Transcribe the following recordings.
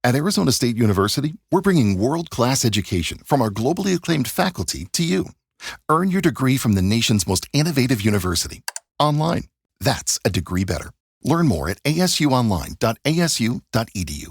At Arizona State University, we're bringing world-class education from our globally acclaimed faculty to you. Earn your degree from the nation's most innovative university. Online. That's a degree better. Learn more at asuonline.asu.edu.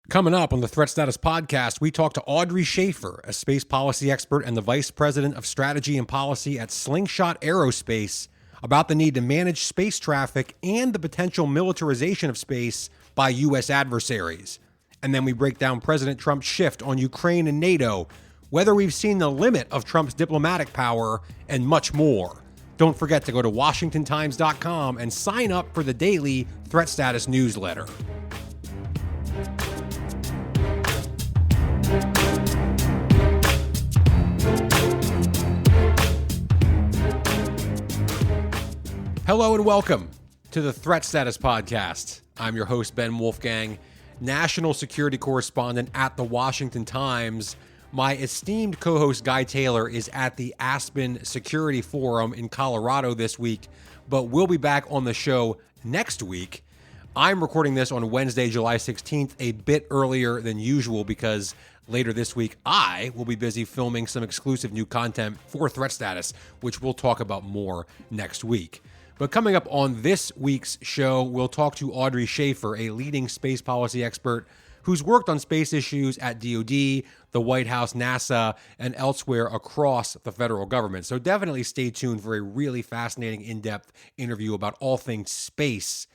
Coming up on the Threat Status Podcast, we talk to Audrey Schaffer, a space policy expert and the Vice President of Strategy and Policy at Slingshot Aerospace, about the need to manage space traffic and the potential militarization of space by U.S. adversaries. And then we break down President Trump's shift on Ukraine and NATO, whether we've seen the limit of Trump's diplomatic power, and much more. Don't forget to go to WashingtonTimes.com and sign up for the daily Threat Status newsletter. Hello and welcome to the Threat Status Podcast. I'm your host, Ben Wolfgang, national security correspondent at the Washington Times. My esteemed co-host Guy Taylor is at the Aspen Security Forum in Colorado this week, but we'll be back on the show next week. I'm recording this on Wednesday, July 16th, a bit earlier than usual because later this week I will be busy filming some exclusive new content for Threat Status, which we'll talk about more next week. But coming up on this week's show, we'll talk to Audrey Schaffer, a leading space policy expert who's worked on space issues at DoD, the White House, NASA, and elsewhere across the federal government. So definitely stay tuned for a really fascinating, in-depth interview about all things space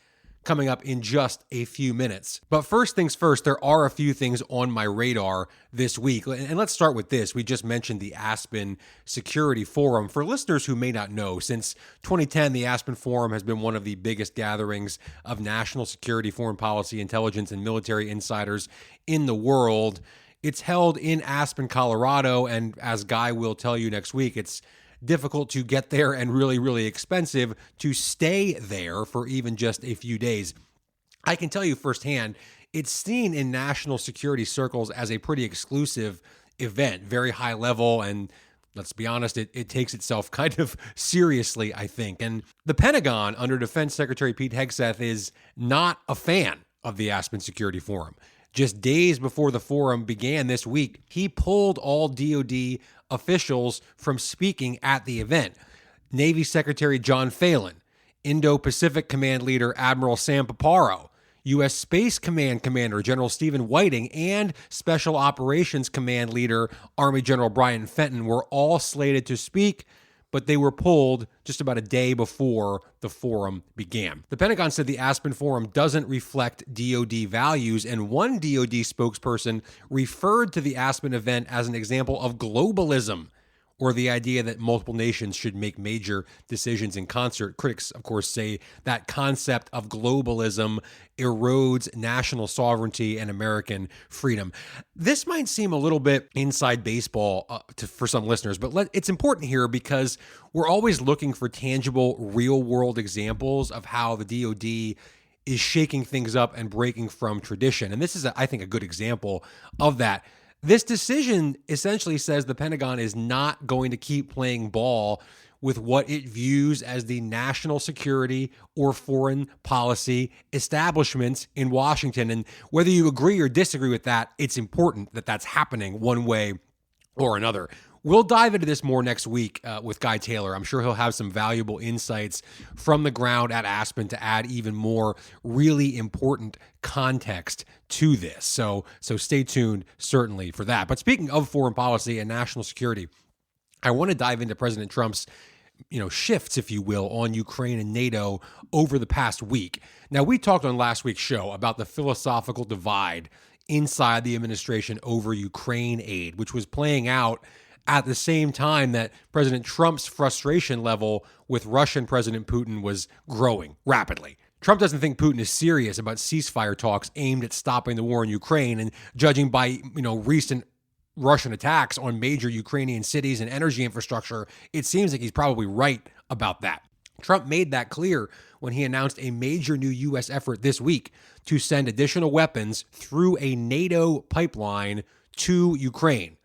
coming up in just a few minutes. But first things first, there are a few things on my radar this week. And let's start with this. We just mentioned the Aspen Security Forum. For listeners who may not know, since 2010, the Aspen Forum has been one of the biggest gatherings of national security, foreign policy, intelligence, and military insiders in the world. It's held in Aspen, Colorado, and as Guy will tell you next week, it's difficult to get there and really, really expensive to stay there for even just a few days. I can tell you firsthand, it's seen in national security circles as a pretty exclusive event, very high level, and let's be honest, it takes itself kind of seriously, I think. And the Pentagon, under Defense Secretary Pete Hegseth, is not a fan of the Aspen Security Forum. Just days before the forum began this week, he pulled all DoD officials from speaking at the event. Navy Secretary John Phelan, Indo-Pacific Command Leader Admiral Sam Paparo, U.S. Space Command Commander General Stephen Whiting, and Special Operations Command Leader Army General Brian Fenton were all slated to speak, but they were pulled just about a day before the forum began. The Pentagon said the Aspen Forum doesn't reflect DoD values, and one DoD spokesperson referred to the Aspen event as an example of globalism, or the idea that multiple nations should make major decisions in concert. Critics, of course, say that concept of globalism erodes national sovereignty and American freedom. This might seem a little bit inside baseball for some listeners, but it's important here because we're always looking for tangible, real-world examples of how the DoD is shaking things up and breaking from tradition. And this is, I think, a good example of that. This decision essentially says the Pentagon is not going to keep playing ball with what it views as the national security or foreign policy establishments in Washington. And whether you agree or disagree with that, it's important that that's happening one way or another. We'll dive into this more next week with Guy Taylor. I'm sure he'll have some valuable insights from the ground at Aspen to add even more really important context to this. So stay tuned, certainly, for that. But speaking of foreign policy and national security, I want to dive into President Trump's shifts, if you will, on Ukraine and NATO over the past week. Now, we talked on last week's show about the philosophical divide inside the administration over Ukraine aid, which was playing out at the same time that President Trump's frustration level with Russian President Putin was growing rapidly. Trump doesn't think Putin is serious about ceasefire talks aimed at stopping the war in Ukraine, and judging by, recent Russian attacks on major Ukrainian cities and energy infrastructure, it seems like he's probably right about that. Trump made that clear when he announced a major new U.S. effort this week to send additional weapons through a NATO pipeline to Ukraine.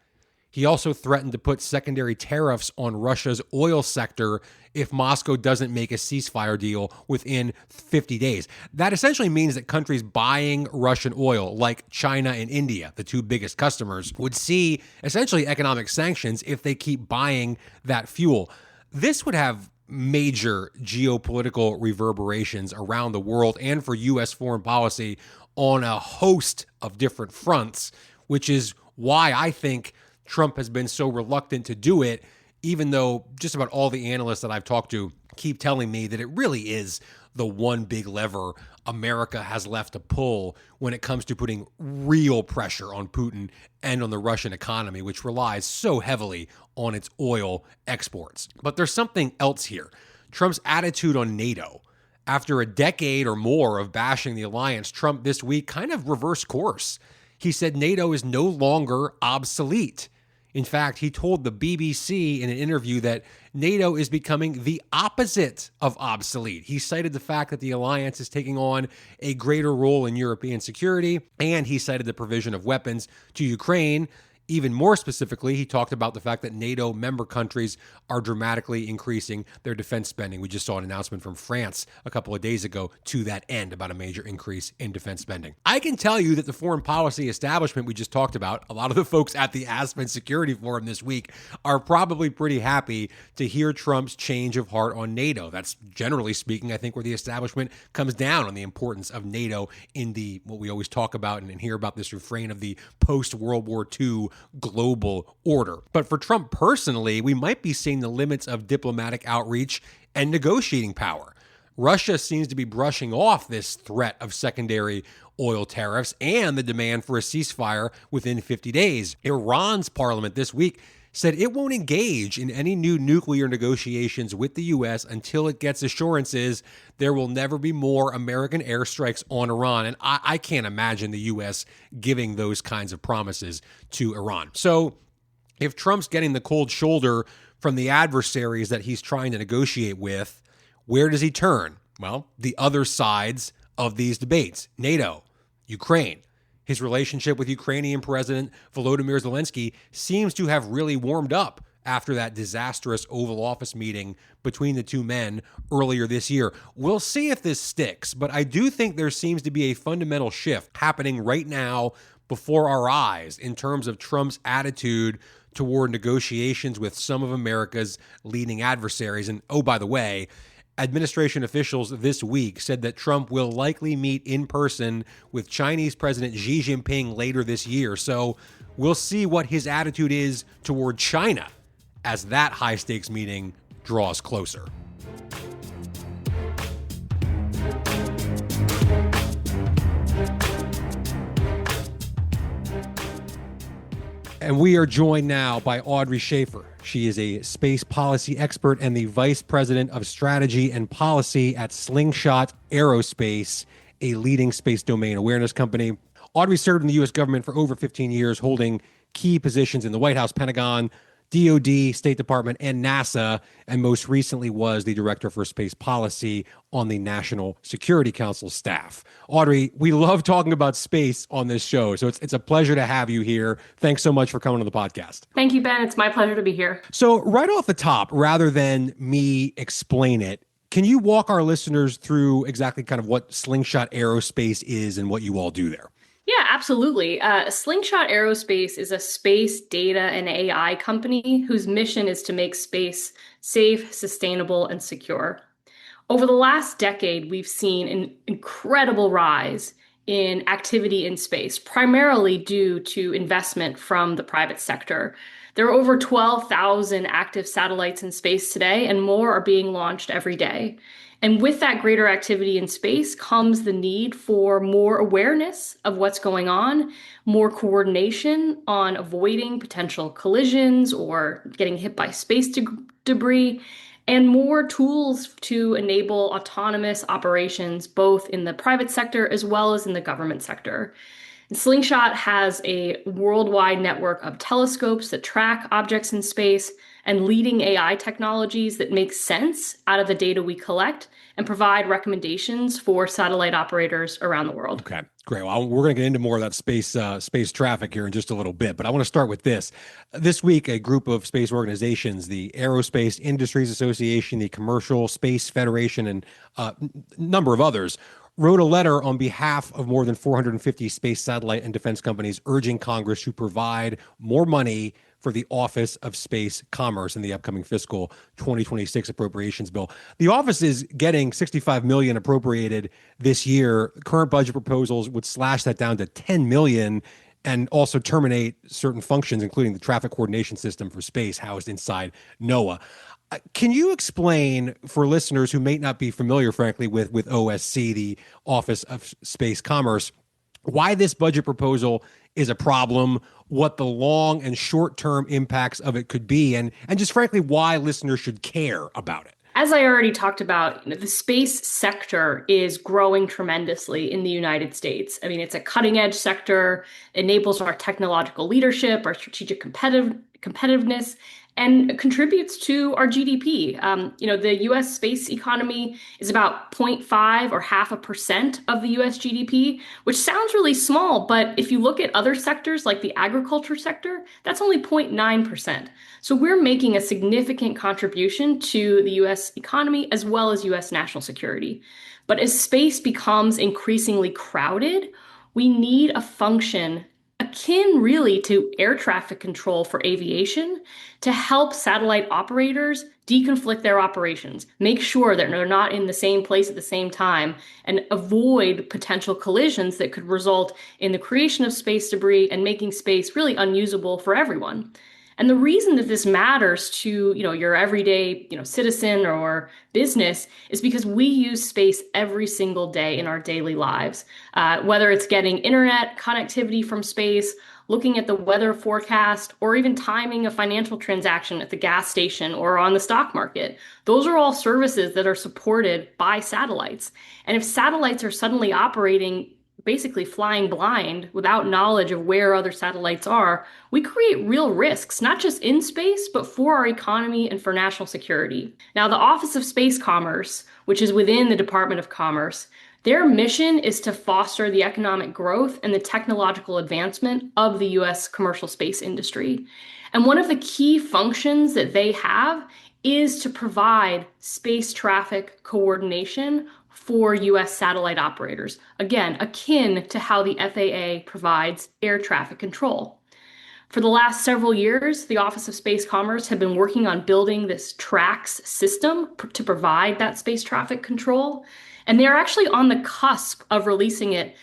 He also threatened to put secondary tariffs on Russia's oil sector if Moscow doesn't make a ceasefire deal within 50 days. That essentially means that countries buying Russian oil, like China and India, the two biggest customers, would see essentially economic sanctions if they keep buying that fuel. This would have major geopolitical reverberations around the world and for U.S. foreign policy on a host of different fronts, which is why I think Trump has been so reluctant to do it, even though just about all the analysts that I've talked to keep telling me that it really is the one big lever America has left to pull when it comes to putting real pressure on Putin and on the Russian economy, which relies so heavily on its oil exports. But there's something else here. Trump's attitude on NATO. After a decade or more of bashing the alliance, Trump this week kind of reversed course. He said NATO is no longer obsolete. In fact, he told the BBC in an interview that NATO is becoming the opposite of obsolete. He cited the fact that the alliance is taking on a greater role in European security, and he cited the provision of weapons to Ukraine. Even more specifically, he talked about the fact that NATO member countries are dramatically increasing their defense spending. We just saw an announcement from France a couple of days ago to that end about a major increase in defense spending. I can tell you that the foreign policy establishment we just talked about, a lot of the folks at the Aspen Security Forum this week are probably pretty happy to hear Trump's change of heart on NATO. That's generally speaking, I think, where the establishment comes down on the importance of NATO in the, what we always talk about and hear about, this refrain of the post-World War II global order. But for Trump personally, we might be seeing the limits of diplomatic outreach and negotiating power. Russia seems to be brushing off this threat of secondary oil tariffs and the demand for a ceasefire within 50 days. Iran's parliament this week said it won't engage in any new nuclear negotiations with the U.S. until it gets assurances there will never be more American airstrikes on Iran. And I can't imagine the U.S. giving those kinds of promises to Iran. So if Trump's getting the cold shoulder from the adversaries that he's trying to negotiate with, where does he turn? Well, the other sides of these debates: NATO, Ukraine. His relationship with Ukrainian President Volodymyr Zelensky seems to have really warmed up after that disastrous Oval Office meeting between the two men earlier this year. We'll see if this sticks, but I do think there seems to be a fundamental shift happening right now before our eyes in terms of Trump's attitude toward negotiations with some of America's leading adversaries. And oh, by the way, administration officials this week said that Trump will likely meet in person with Chinese President Xi Jinping later this year. So we'll see what his attitude is toward China as that high-stakes meeting draws closer. And we are joined now by Audrey Schaffer. She is a space policy expert and the vice president of strategy and policy at Slingshot Aerospace, a leading space domain awareness company. Audrey served in the U.S. government for over 15 years, holding key positions in the White House, Pentagon, DOD, State Department, and NASA, and most recently was the director for space policy on the National Security Council staff. Audrey, we love talking about space on this show, so it's a pleasure to have you here. Thanks so much for coming on the podcast. Thank you, Ben. It's my pleasure to be here. So right off the top, rather than me explain it, can you walk our listeners through exactly kind of what Slingshot Aerospace is and what you all do there? Yeah, absolutely. Slingshot Aerospace is a space, data, and AI company whose mission is to make space safe, sustainable, and secure. Over the last decade, we've seen an incredible rise in activity in space, primarily due to investment from the private sector. There are over 12,000 active satellites in space today, and more are being launched every day. And with that greater activity in space comes the need for more awareness of what's going on, more coordination on avoiding potential collisions or getting hit by space debris, and more tools to enable autonomous operations, both in the private sector as well as in the government sector. And Slingshot has a worldwide network of telescopes that track objects in space and leading AI technologies that make sense out of the data we collect and provide recommendations for satellite operators around the world. Okay, great. Well, we're going to get into more of that space traffic here in just a little bit, but I want to start with this. This week, a group of space organizations, the Aerospace Industries Association, the Commercial Space Federation, and a number of others, wrote a letter on behalf of more than 450 space satellite and defense companies urging Congress to provide more money for the Office of Space Commerce in the upcoming fiscal 2026 appropriations bill. The office is getting $65 million appropriated this year. Current budget proposals would slash that down to $10 million and also terminate certain functions, including the traffic coordination system for space housed inside NOAA. Can you explain for listeners who may not be familiar, frankly, with OSC, the Office of Space Commerce, why this budget proposal is a problem, what the long and short-term impacts of it could be, and just frankly, why listeners should care about it? As I already talked about, the space sector is growing tremendously in the United States. I mean, it's a cutting-edge sector, enables our technological leadership, our strategic competitiveness, and contributes to our GDP. The U.S. space economy is about 0.5 or 0.5% of the U.S. GDP, which sounds really small, but if you look at other sectors like the agriculture sector, that's only 0.9%. So we're making a significant contribution to the U.S. economy as well as U.S. national security. But as space becomes increasingly crowded, we need a function akin really to air traffic control for aviation to help satellite operators deconflict their operations, make sure that they're not in the same place at the same time, and avoid potential collisions that could result in the creation of space debris and making space really unusable for everyone. And the reason that this matters to, your everyday, citizen or business is because we use space every single day in our daily lives. Whether it's getting internet connectivity from space, looking at the weather forecast, or even timing a financial transaction at the gas station or on the stock market. Those are all services that are supported by satellites. And if satellites are suddenly operating basically flying blind without knowledge of where other satellites are, we create real risks, not just in space, but for our economy and for national security. Now, the Office of Space Commerce, which is within the Department of Commerce, their mission is to foster the economic growth and the technological advancement of the U.S. commercial space industry. And one of the key functions that they have is to provide space traffic coordination for U.S. satellite operators, again, akin to how the FAA provides air traffic control. For the last several years, the Office of Space Commerce have been working on building this TRAX system to provide that space traffic control, and they're actually on the cusp of releasing it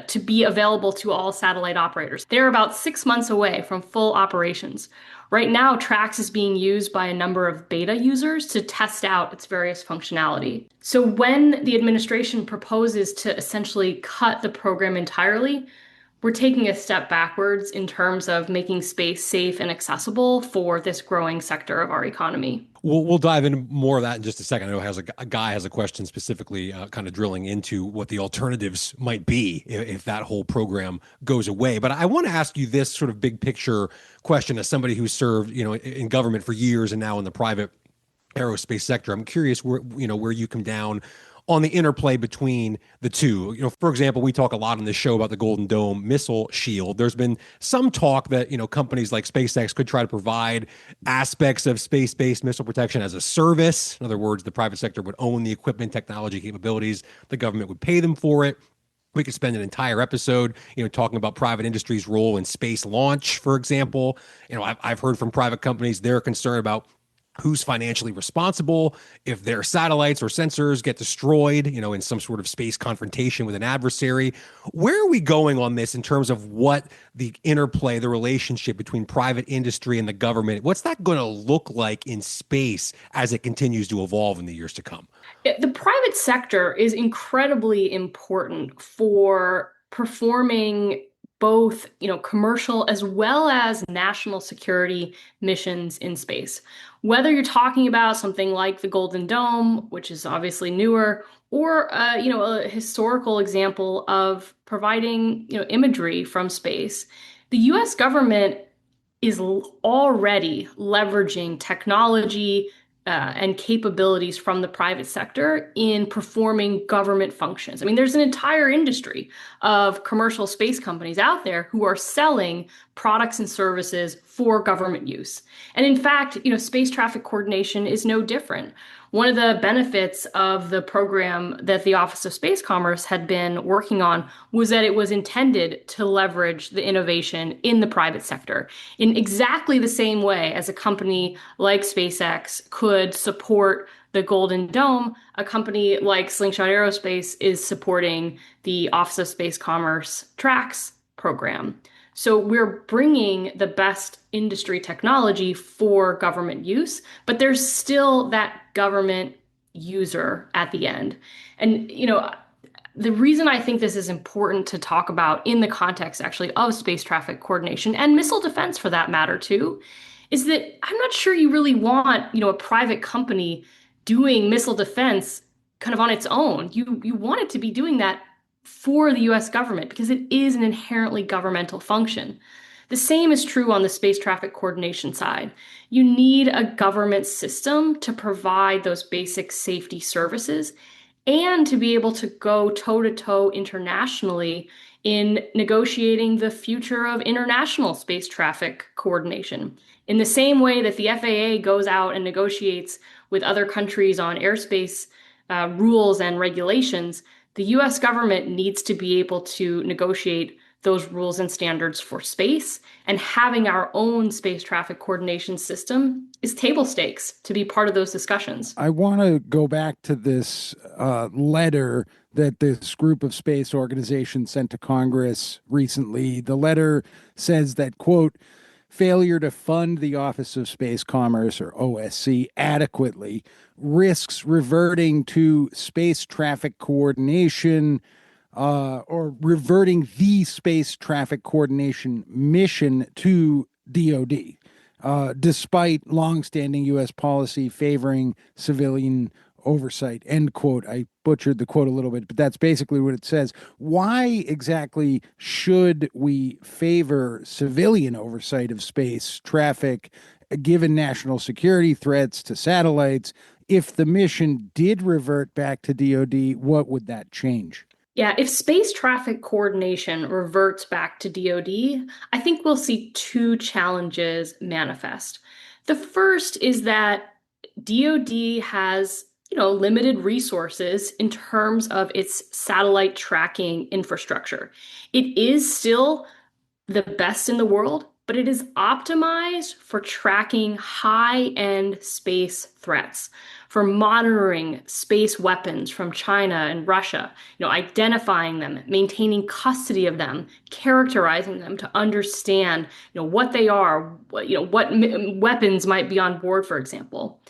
to be available to all satellite operators. They're about 6 months away from full operations. Right now, TRAX is being used by a number of beta users to test out its various functionality. So when the administration proposes to essentially cut the program entirely, we're taking a step backwards in terms of making space safe and accessible for this growing sector of our economy. We'll dive into more of that in just a second. I know a guy has a question specifically kind of drilling into what the alternatives might be if that whole program goes away. But I want to ask you this sort of big picture question as somebody who's served, in government for years and now in the private aerospace sector. I'm curious where you come down on the interplay between the two. For example, we talk a lot on this show about the Golden Dome missile shield. There's been some talk that, companies like SpaceX could try to provide aspects of space-based missile protection as a service. In other words, the private sector would own the equipment, technology, capabilities. The government would pay them for it. We could spend an entire episode, talking about private industry's role in space launch, for example. I've heard from private companies, they're concerned about who's financially responsible if their satellites or sensors get destroyed, in some sort of space confrontation with an adversary. Where are we going on this in terms of what the interplay, the relationship between private industry and the government, what's that going to look like in space as it continues to evolve in the years to come? The private sector is incredibly important for performing both, commercial as well as national security missions in space. Whether you're talking about something like the Golden Dome, which is obviously newer, or a historical example of providing, imagery from space. The US government is already leveraging technology and capabilities from the private sector in performing government functions. I mean, there's an entire industry of commercial space companies out there who are selling products and services for government use. And in fact, space traffic coordination is no different. One of the benefits of the program that the Office of Space Commerce had been working on was that it was intended to leverage the innovation in the private sector in exactly the same way as a company like SpaceX could support the Golden Dome. A company like Slingshot Aerospace is supporting the Office of Space Commerce TRAX program. So we're bringing the best industry technology for government use, but there's still that government user at the end. And, the reason I think this is important to talk about in the context actually of space traffic coordination and missile defense for that matter too, is that I'm not sure you really want, a private company doing missile defense kind of on its own. You want it to be doing that for the US government because it is an inherently governmental function. The same is true on the space traffic coordination side. You need a government system to provide those basic safety services and to be able to go toe-to-toe internationally in negotiating the future of international space traffic coordination. In the same way that the FAA goes out and negotiates with other countries on airspace rules and regulations, the US government needs to be able to negotiate those rules and standards for space, and having our own space traffic coordination system is table stakes to be part of those discussions. I want to go back to this letter that this group of space organizations sent to Congress recently. The letter says that, quote, failure to fund the Office of Space Commerce, or OSC, adequately risks reverting to space traffic coordination or reverting the space traffic coordination mission to DoD, despite longstanding U.S. policy favoring civilian oversight, end quote. I butchered the quote a little bit, but that's basically what it says. Why exactly should we favor civilian oversight of space traffic, given national security threats to satellites? If the mission did revert back to DoD, what would that change? Yeah, if space traffic coordination reverts back to DoD, I think we'll see two challenges manifest. The first is that DoD has, limited resources in terms of its satellite tracking infrastructure. It is still the best in the world, but it is optimized for tracking high-end space threats, for monitoring space weapons from China and Russia, identifying them, maintaining custody of them, characterizing them to understand, what they are, what weapons might be on board, for example.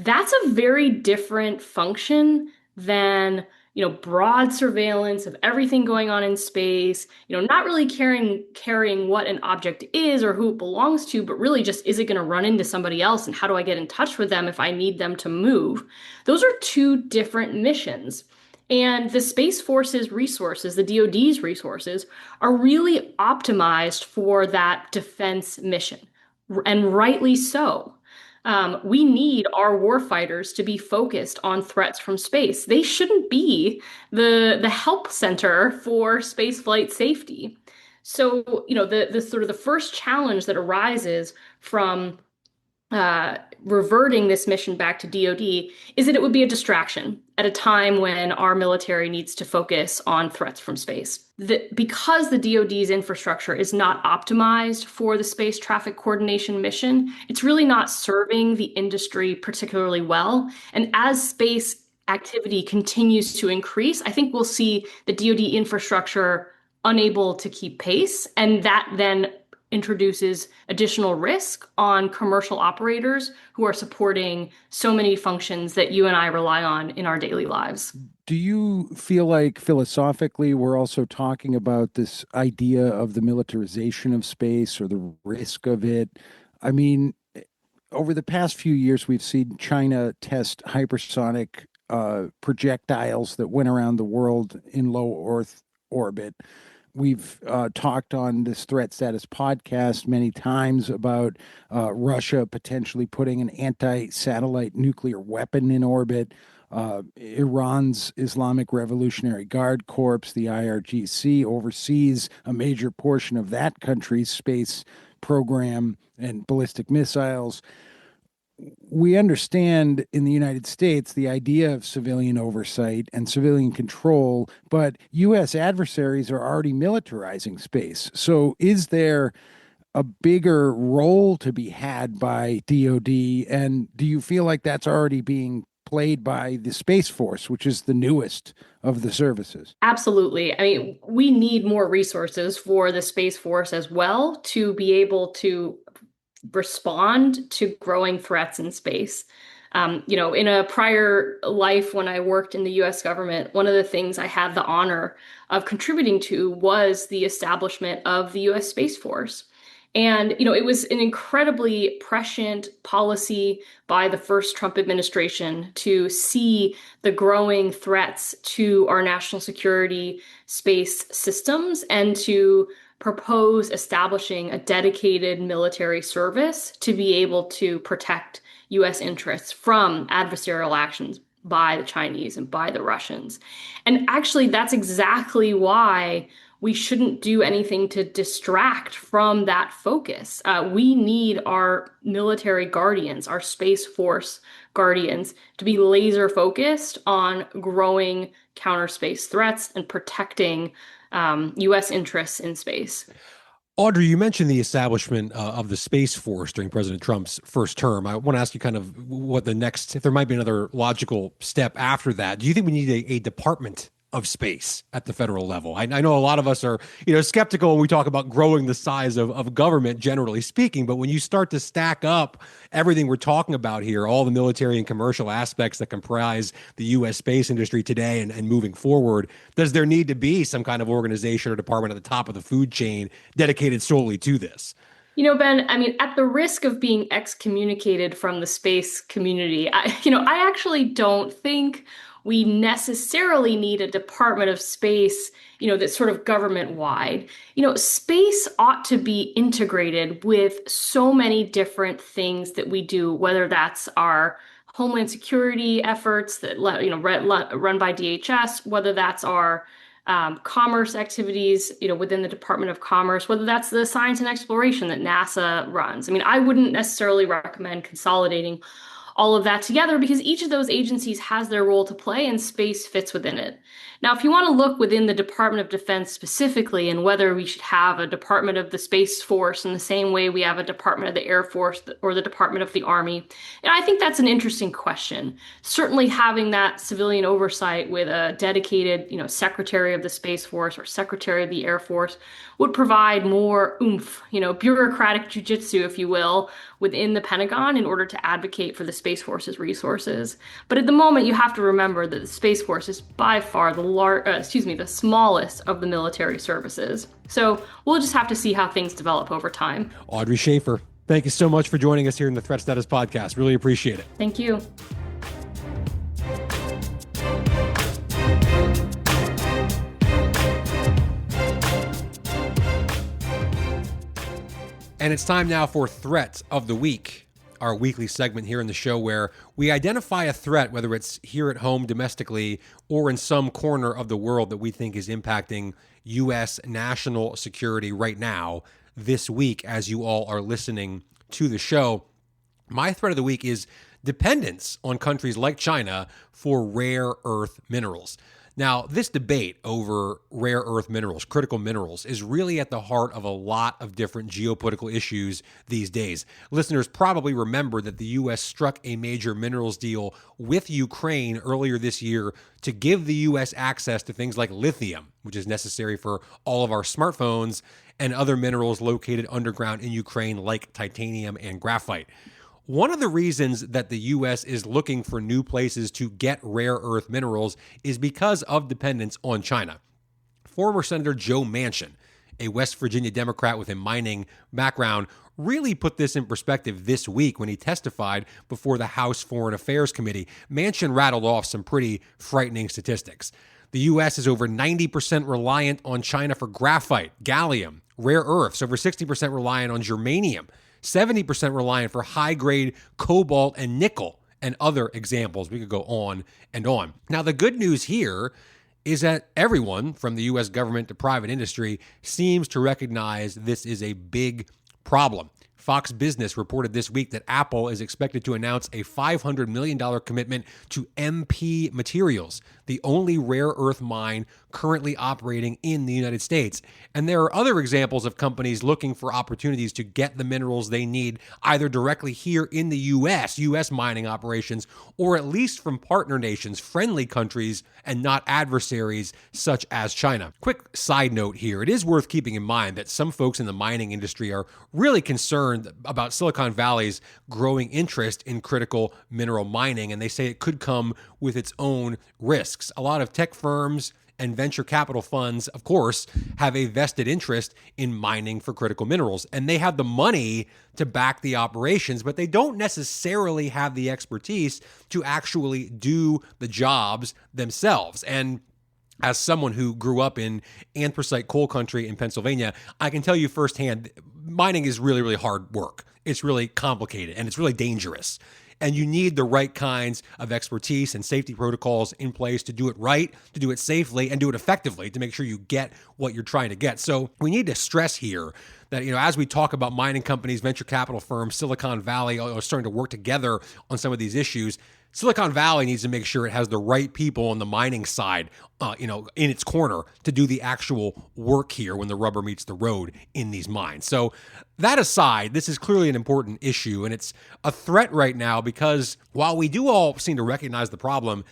That's a very different function than broad surveillance of everything going on in space, not really caring what an object is or who it belongs to, but really just, is it going to run into somebody else and how do I get in touch with them if I need them to move? Those are two different missions. And the Space Force's resources, the DoD's resources, are really optimized for that defense mission, and rightly so. We need our warfighters to be focused on threats from space. They shouldn't be the help center for spaceflight safety. So, the sort of the first challenge that arises from reverting this mission back to DoD is that it would be a distraction at a time when our military needs to focus on threats from space. Because the DoD's infrastructure is not optimized for the space traffic coordination mission, it's really not serving the industry particularly well. And as space activity continues to increase, I think we'll see the DoD infrastructure unable to keep pace, and that then introduces additional risk on commercial operators who are supporting so many functions that you and I rely on in our daily lives. Do you feel like philosophically we're also talking about this idea of the militarization of space or the risk of it? I mean, over the past few years, we've seen China test hypersonic projectiles that went around the world in low orbit. We've talked on this Threat Status podcast many times about Russia potentially putting an anti-satellite nuclear weapon in orbit. Iran's Islamic Revolutionary Guard Corps, the IRGC, oversees a major portion of that country's space program and ballistic missiles. We understand in the United States the idea of civilian oversight and civilian control, but U.S. adversaries are already militarizing space. So is there a bigger role to be had by DoD? And do you feel like that's already being played by the Space Force, which is the newest of the services? Absolutely. I mean, we need more resources for the Space Force as well to be able to respond to growing threats in space. In a prior life when I worked in the US government, one of the things I had the honor of contributing to was the establishment of the US Space Force. And, it was an incredibly prescient policy by the first Trump administration to see the growing threats to our national security space systems and to propose establishing a dedicated military service to be able to protect U.S. interests from adversarial actions by the Chinese and by the Russians. And actually, that's exactly why we shouldn't do anything to distract from that focus. We need our military guardians, our Space Force guardians, to be laser focused on growing counter space threats and protecting U.S. interests in space. Audrey, you mentioned the establishment of the Space Force during President Trump's first term. I want to ask you kind of what the next, if there might be another logical step after that. Do you think we need a Department of Space at the federal level? I know a lot of us are, skeptical when we talk about growing the size of government, generally speaking, but when you start to stack up everything we're talking about here, all the military and commercial aspects that comprise the U.S. space industry today and moving forward, does there need to be some kind of organization or department at the top of the food chain dedicated solely to this? Ben, I mean, at the risk of being excommunicated from the space community, I actually don't think we necessarily need a Department of Space, that's sort of government-wide. Space ought to be integrated with so many different things that we do, whether that's our homeland security efforts that run by DHS, whether that's our commerce activities, within the Department of Commerce, whether that's the science and exploration that NASA runs. I mean, I wouldn't necessarily recommend consolidating all of that together because each of those agencies has their role to play and space fits within it. Now, if you want to look within the Department of Defense specifically and whether we should have a Department of the Space Force in the same way we have a Department of the Air Force or the Department of the Army, and I think that's an interesting question. Certainly having that civilian oversight with a dedicated, Secretary of the Space Force or Secretary of the Air Force would provide more oomph, bureaucratic jujitsu, if you will, within the Pentagon in order to advocate for the Space Force's resources. But at the moment, you have to remember that the Space Force is by far the smallest of the military services. So we'll just have to see how things develop over time. Audrey Schaffer, thank you so much for joining us here in the Threat Status Podcast. Really appreciate it. Thank you. And it's time now for Threat of the Week, our weekly segment here in the show where we identify a threat, whether it's here at home domestically or in some corner of the world that we think is impacting U.S. national security right now, this week, as you all are listening to the show. My threat of the week is dependence on countries like China for rare earth minerals. Now, this debate over rare earth minerals, critical minerals, is really at the heart of a lot of different geopolitical issues these days. Listeners probably remember that the U.S. struck a major minerals deal with Ukraine earlier this year to give the U.S. access to things like lithium, which is necessary for all of our smartphones, and other minerals located underground in Ukraine like titanium and graphite. One of the reasons that the U.S. is looking for new places to get rare earth minerals is because of dependence on China. Former Senator Joe Manchin, a West Virginia Democrat with a mining background, really put this in perspective this week when he testified before the House Foreign Affairs Committee. Manchin rattled off some pretty frightening statistics. The U.S. is over 90% reliant on China for graphite, gallium, rare earths, over 60% reliant on germanium, 70% reliant for high-grade cobalt and nickel, and other examples. We could go on and on. Now, the good news here is that everyone, from the U.S. government to private industry, seems to recognize this is a big problem. Fox Business reported this week that Apple is expected to announce a $500 million commitment to MP Materials, the only rare earth mine currently operating in the United States. And there are other examples of companies looking for opportunities to get the minerals they need either directly here in the U.S. mining operations, or at least from partner nations, friendly countries, and not adversaries such as China. Quick side note here, it is worth keeping in mind that some folks in the mining industry are really concerned about Silicon Valley's growing interest in critical mineral mining, and they say it could come with its own risks. A lot of tech firms and venture capital funds, of course, have a vested interest in mining for critical minerals, and they have the money to back the operations, but they don't necessarily have the expertise to actually do the jobs themselves. And as someone who grew up in anthracite coal country in Pennsylvania, I can tell you firsthand, mining is really, really hard work. It's really complicated and it's really dangerous. And you need the right kinds of expertise and safety protocols in place to do it right, to do it safely, and do it effectively to make sure you get what you're trying to get. So we need to stress here that, as we talk about mining companies, venture capital firms, Silicon Valley are starting to work together on some of these issues, Silicon Valley needs to make sure it has the right people on the mining side, in its corner to do the actual work here when the rubber meets the road in these mines. So that aside, this is clearly an important issue, and it's a threat right now because while we do all seem to recognize the problem,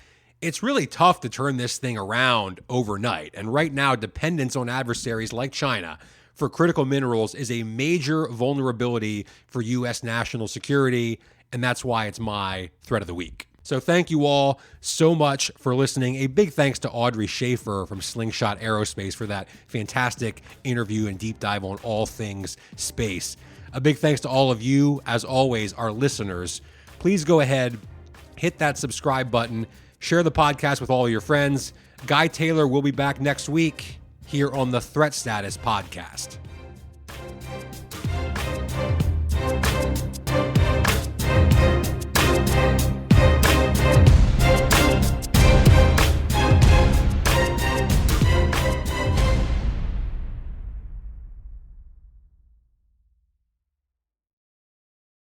it's really tough to turn this thing around overnight. And right now, dependence on adversaries like China for critical minerals is a major vulnerability for U.S. national security, and that's why it's my threat of the week. So thank you all so much for listening. A big thanks to Audrey Schaffer from Slingshot Aerospace for that fantastic interview and deep dive on all things space. A big thanks to all of you, as always, our listeners. Please go ahead, hit that subscribe button, share the podcast with all your friends. Guy Taylor will be back next week here on the Threat Status Podcast.